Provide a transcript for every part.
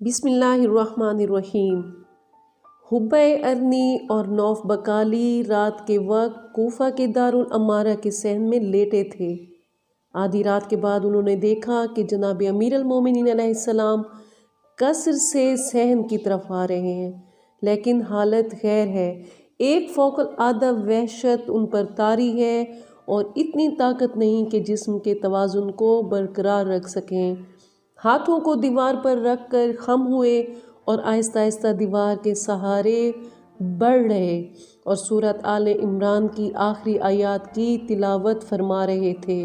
बिस्मिल्लाहिर्रहमानिर्रहीम। हुब्बा अरनी और नौफ बकाली रात के वक्त कोफा के दारुल अमारा के सहन में लेटे थे। आधी रात के बाद उन्होंने देखा कि जनाब अमीर अल मोमिनीन अलैहिस्सलाम कसर से सहन की तरफ आ रहे हैं, लेकिन हालत खैर है। एक फौकल आदा वहशत उन पर तारी है और इतनी ताकत नहीं कि जिस्म के तवाज़ुन को बरकरार रख सकें। हाथों को दीवार पर रख कर खम हुए और आहिस्ता आहिस्ता दीवार के सहारे बढ़ रहे और सूरत आले इमरान की आखिरी आयत की तिलावत फरमा रहे थे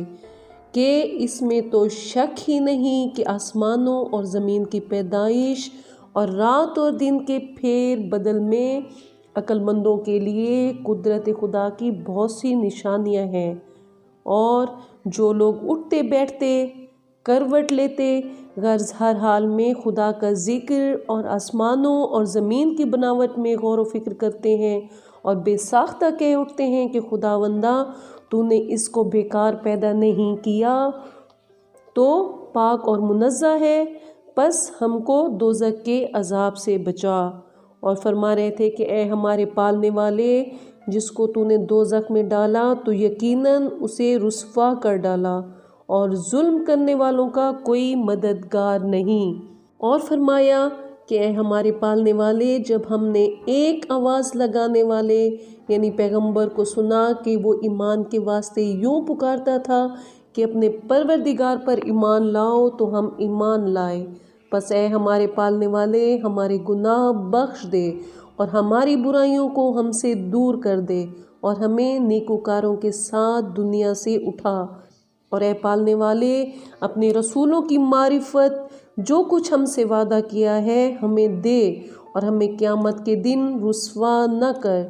कि इसमें तो शक ही नहीं कि आसमानों और ज़मीन की पैदाइश और रात और दिन के फेर बदल में अक्लमंदों के लिए कुदरत खुदा की बहुत सी निशानियां हैं, और जो लोग उठते बैठते करवट लेते गर्ज हर हाल में खुदा का जिक्र और आसमानों और ज़मीन की बनावट में गौर व फिक्र करते हैं और बेसाख्ता कह उठते हैं कि खुदावंदा तूने इसको बेकार पैदा नहीं किया, तो पाक और मुनज़्ज़ा है, बस हमको दोज़ख के अजाब से बचा। और फरमा रहे थे कि ए हमारे पालने वाले, जिसको तूने दोज़ख में डाला तो यकीनन उसे रुस्वा कर डाला और जुल्म करने वालों का कोई मददगार नहीं। और फरमाया कि ए हमारे पालने वाले, जब हमने एक आवाज़ लगाने वाले यानी पैगंबर को सुना कि वो ईमान के वास्ते यूँ पुकारता था कि अपने परवरदिगार पर ईमान लाओ, तो हम ईमान लाए। बस ए हमारे पालने वाले, हमारे गुनाह बख्श दे और हमारी बुराइयों को हमसे दूर कर दे और हमें नेकोकारों के साथ दुनिया से उठा। और ए पालने वाले, अपने रसूलों की मारिफत जो कुछ हमसे वादा किया है हमें दे और हमें क़यामत के दिन रुस्वा न कर,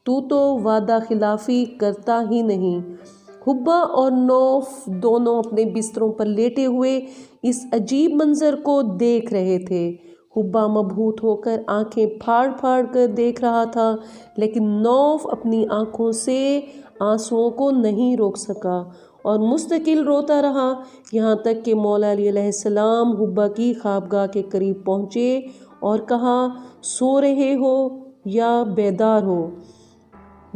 तू तो वादा खिलाफ़ी करता ही नहीं। हुब्बा और नौफ दोनों अपने बिस्तरों पर लेटे हुए इस अजीब मंज़र को देख रहे थे। हुब्बा मबहूत होकर आंखें फाड़ फाड़ कर देख रहा था, लेकिन नौफ अपनी आंखों से आंसुओं को नहीं रोक सका और मुस्तकिल रोता रहा, यहाँ तक कि मौला अली अलैहिस्सलाम हुब्बा की ख्वाबगाह के करीब पहुँचे और कहा, सो रहे हो या बेदार हो?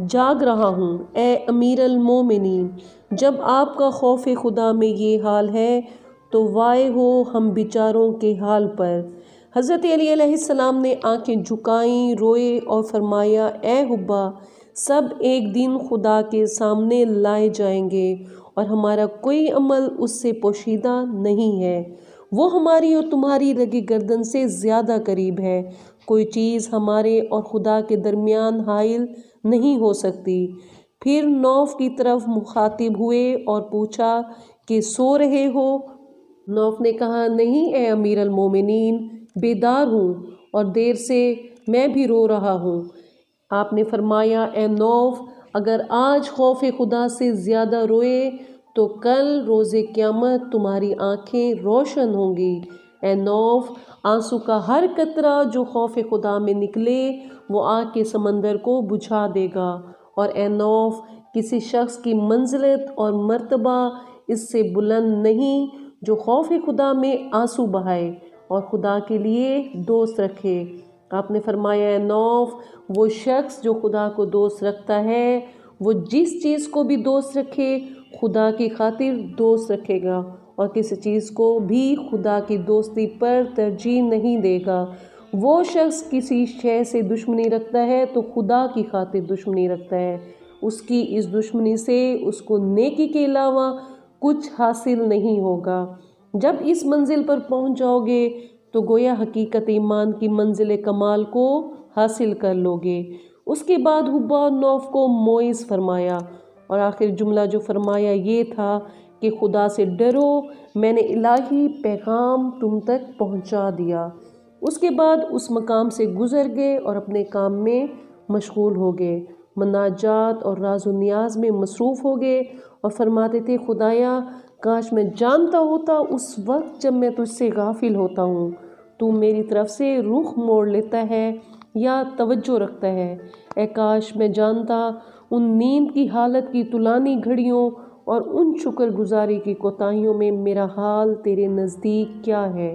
जाग रहा हूँ ए अमीर अल मोमिनीन। जब आपका खौफ खुदा में ये हाल है तो वाय हो हम बेचारों के हाल पर। हज़रत अली अलैहिस्सलाम ने आंखें झुकाईं, रोए और फरमाया, ए हुब्बा, सब एक दिन खुदा के सामने लाए जाएंगे और हमारा कोई अमल उससे पोशीदा नहीं है। वो हमारी और तुम्हारी रगे गर्दन से ज़्यादा करीब है। कोई चीज़ हमारे और खुदा के दरमियान हाइल नहीं हो सकती। फिर नौफ की तरफ मुखातिब हुए और पूछा कि सो रहे हो? नौफ ने कहा, नहीं ए अमीर अल मोमिनीन, बेदार हूँ और देर से मैं भी रो रहा हूँ। आपने फरमाया, ए नौफ, अगर आज खौफ खुदा से ज़्यादा रोए तो कल रोज़े क़यामत तुम्हारी आँखें रोशन होंगी। ए नौफ, आंसू का हर कतरा जो खौफ खुदा में निकले वो आग के समंदर को बुझा देगा। और ए नौफ, किसी शख्स की मंजिलत और मर्तबा इससे बुलंद नहीं जो खौफ खुदा में आंसू बहाए और खुदा के लिए दोस्त रखे। आपने फरमाया, ए नौफ, वो शख्स जो खुदा को दोस्त रखता है, वो जिस चीज़ को भी दोस्त रखे खुदा की खातिर दोस्त रखेगा और किसी चीज़ को भी खुदा की दोस्ती पर तरजीह नहीं देगा। वो शख्स किसी शय से दुश्मनी रखता है तो खुदा की खातिर दुश्मनी रखता है। उसकी इस दुश्मनी से उसको नेकी के अलावा कुछ हासिल नहीं होगा। जब इस मंजिल पर पहुंच जाओगे तो गोया हकीकत ईमान की मंजिल कमाल को हासिल कर लोगे। उसके बाद हुब्बा और नौफ को मोइज़ फरमाया और आखिर जुमला जो फरमाया ये था कि खुदा से डरो, मैंने इलाही पैगाम तुम तक पहुंचा दिया। उसके बाद उस मकाम से गुज़र गए और अपने काम में मशगूल हो गए, मनाजात और राज़ो नियाज में मसरूफ़ हो गए और फरमाते थे, खुदाया काश मैं जानता होता उस वक्त जब मैं तुझसे गाफिल होता हूँ, तू मेरी तरफ से रुख मोड़ लेता है या तवज्जो रखता है। ए काश मैं जानता उन नींद की हालत की तुलानी घड़ियों और उन शुक्रगुजारी की कोताहियों में मेरा हाल तेरे नज़दीक क्या है।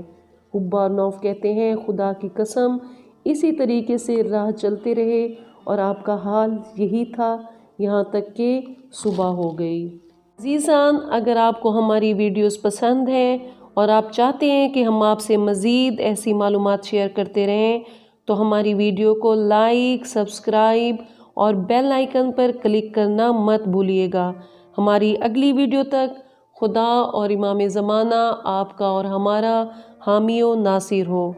حبا اور نوف کہتے ہیں خدا کی قسم اسی طریقے سے راہ چلتے رہے اور آپ کا حال یہی تھا یہاں تک کہ صبح ہو گئی۔ عزیزان، اگر آپ کو ہماری ویڈیوز پسند ہیں اور آپ چاہتے ہیں کہ ہم آپ سے مزید ایسی معلومات شیئر کرتے رہیں تو ہماری ویڈیو کو لائک، سبسکرائب اور بیل آئیکن پر کلک کرنا مت بھولیے گا۔ ہماری اگلی ویڈیو تک خدا اور امام زمانہ آپ کا اور ہمارا حامی و ناصر ہو۔